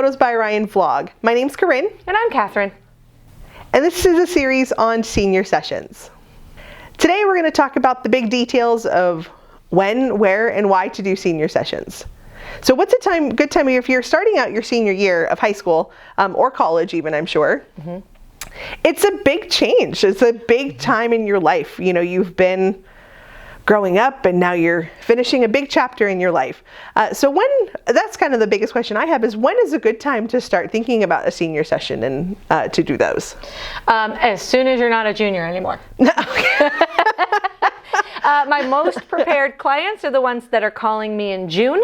Photos by Ryan vlog. My name's Corinne. And I'm Catherine. And this is a series on senior sessions. Today we're going to talk about the big details of when, where, and why to do senior sessions. So what's a good time if you're starting out your senior year of high school, or college even, I'm sure. Mm-hmm. It's a big change. It's a big time in your life. You know, you've been growing up and now you're finishing a big chapter in your life. So that's kind of the biggest question I have is when is a good time to start thinking about a senior session and to do those? As soon as you're not a junior anymore. My most prepared clients are the ones that are calling me in June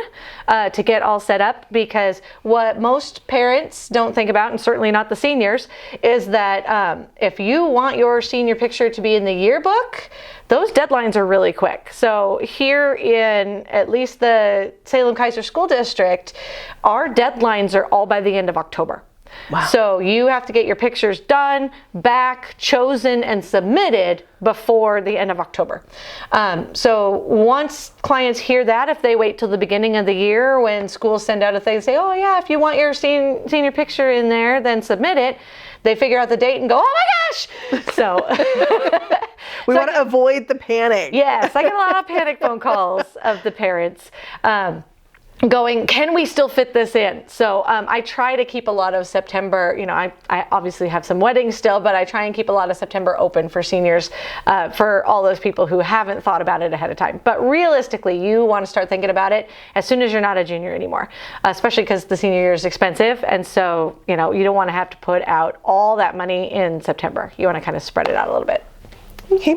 to get all set up, because what most parents don't think about, and certainly not the seniors, is that if you want your senior picture to be in the yearbook, those deadlines are really quick. So here in at least the Salem-Keizer School District, our deadlines are all by the end of October. Wow. So you have to get your pictures done, back, chosen, and submitted before the end of October. So once clients hear that, if they wait till the beginning of the year when schools send out a thing and say, oh yeah, if you want your senior picture in there, then submit it, they figure out the date and go, oh my gosh! So we want to avoid the panic. Yes, I get a lot of panic phone calls of the parents. Going, can we still fit this in? So I try to keep a lot of September, I obviously have some weddings still, but I try and keep a lot of September open for seniors, for all those people who haven't thought about it ahead of time. But realistically, you want to start thinking about it as soon as you're not a junior anymore, especially because the senior year is expensive. And so, you don't want to have to put out all that money in September. You want to kind of spread it out a little bit. Okay.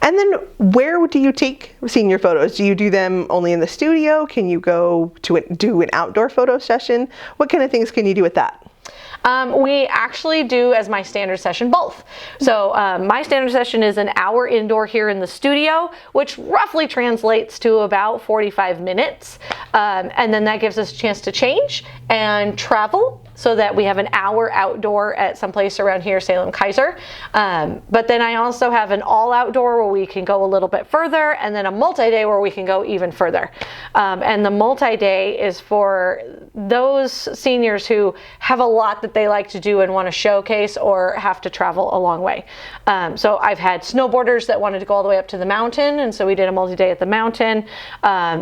And then where do you take senior photos? Do you do them only in the studio? Can you go to do an outdoor photo session? What kind of things can you do with that? We actually do, as my standard session, both. So my standard session is an hour indoor here in the studio, which roughly translates to about 45 minutes. And then that gives us a chance to change and travel, so that we have an hour outdoor at some place around here, Salem-Keizer. But then I also have an all outdoor where we can go a little bit further, and then a multi-day where we can go even further. And the multi-day is for those seniors who have a lot that they like to do and want to showcase or have to travel a long way. So I've had snowboarders that wanted to go all the way up to the mountain, and so we did a multi-day at the mountain.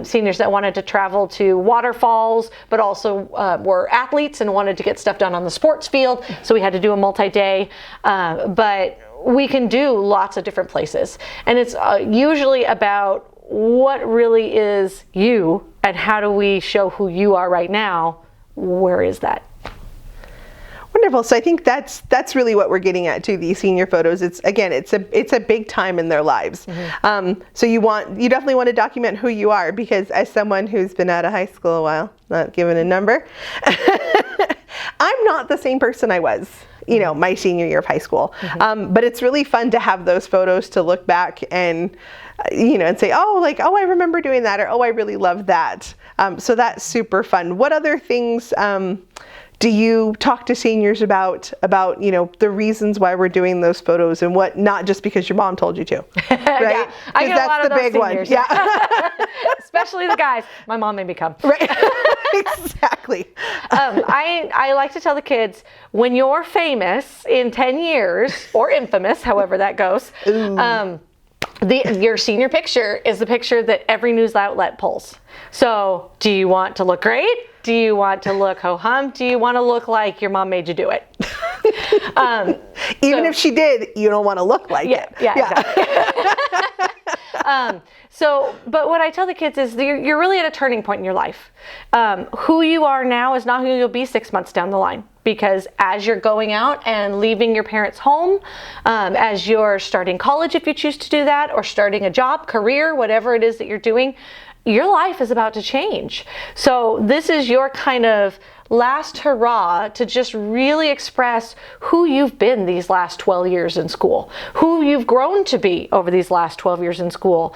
Seniors that wanted to travel to waterfalls, but also were athletes and wanted to get stuff done on the sports field, so we had to do a multi-day. But we can do lots of different places, and it's usually about what really is you and how do we show who you are right now. Where is that? Wonderful. So I think that's really what we're getting at too. These senior photos. It's a big time in their lives. Mm-hmm. So you definitely want to document who you are, because as someone who's been out of high school a while, not given a number, I'm not the same person I was, my senior year of high school. Mm-hmm. But it's really fun to have those photos to look back and, and say, I remember doing that, or, I really love that. So that's super fun. What other things, do you talk to seniors about, the reasons why we're doing those photos, and what, not just because your mom told you to, right? Yeah, I get a lot of those seniors. Yeah. Especially the guys. My mom made me come. Right. Exactly. I like to tell the kids, when you're famous in 10 years, or infamous, however that goes, your senior picture is the picture that every news outlet pulls. So do you want to look great? Do you want to look ho-hum? Do you want to look like your mom made you do it? Even if she did, you don't want to look like it. Yeah. Exactly. But what I tell the kids is you're really at a turning point in your life. Who you are now is not who you'll be 6 months down the line. Because as you're going out and leaving your parents' home, as you're starting college, if you choose to do that, or starting a job, career, whatever it is that you're doing, your life is about to change. So this is your kind of last hurrah to just really express who you've been these last 12 years in school, who you've grown to be over these last 12 years in school,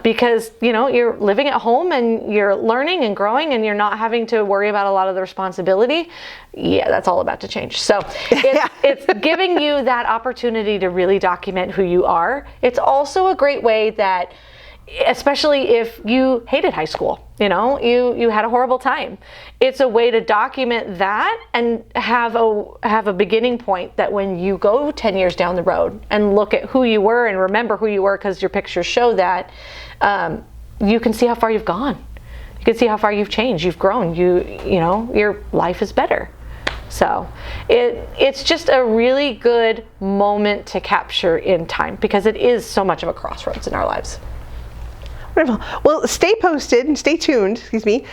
because you're living at home and you're learning and growing and you're not having to worry about a lot of the responsibility. Yeah, that's all about to change. So it's giving you that opportunity to really document who you are. It's also a great way that especially if you hated high school, you had a horrible time. It's a way to document that and have a beginning point that when you go 10 years down the road and look at who you were and remember who you were, because your pictures show that, you can see how far you've gone. You can see how far you've changed, you've grown, your life is better. So it's just a really good moment to capture in time, because it is so much of a crossroads in our lives. Wonderful. Well, stay posted and stay tuned, we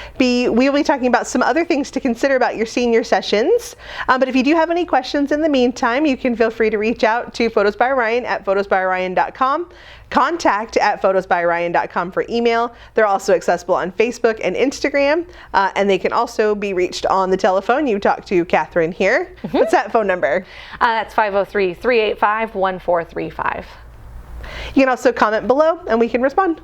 will be talking about some other things to consider about your senior sessions. But if you do have any questions in the meantime, you can feel free to reach out to Photos by Orion at photosbyorion.com, contact@photosbyorion.com for email. They're also accessible on Facebook and Instagram, and they can also be reached on the telephone. You talk to Catherine here. Mm-hmm. What's that phone number? That's 503-385-1435. You can also comment below and we can respond.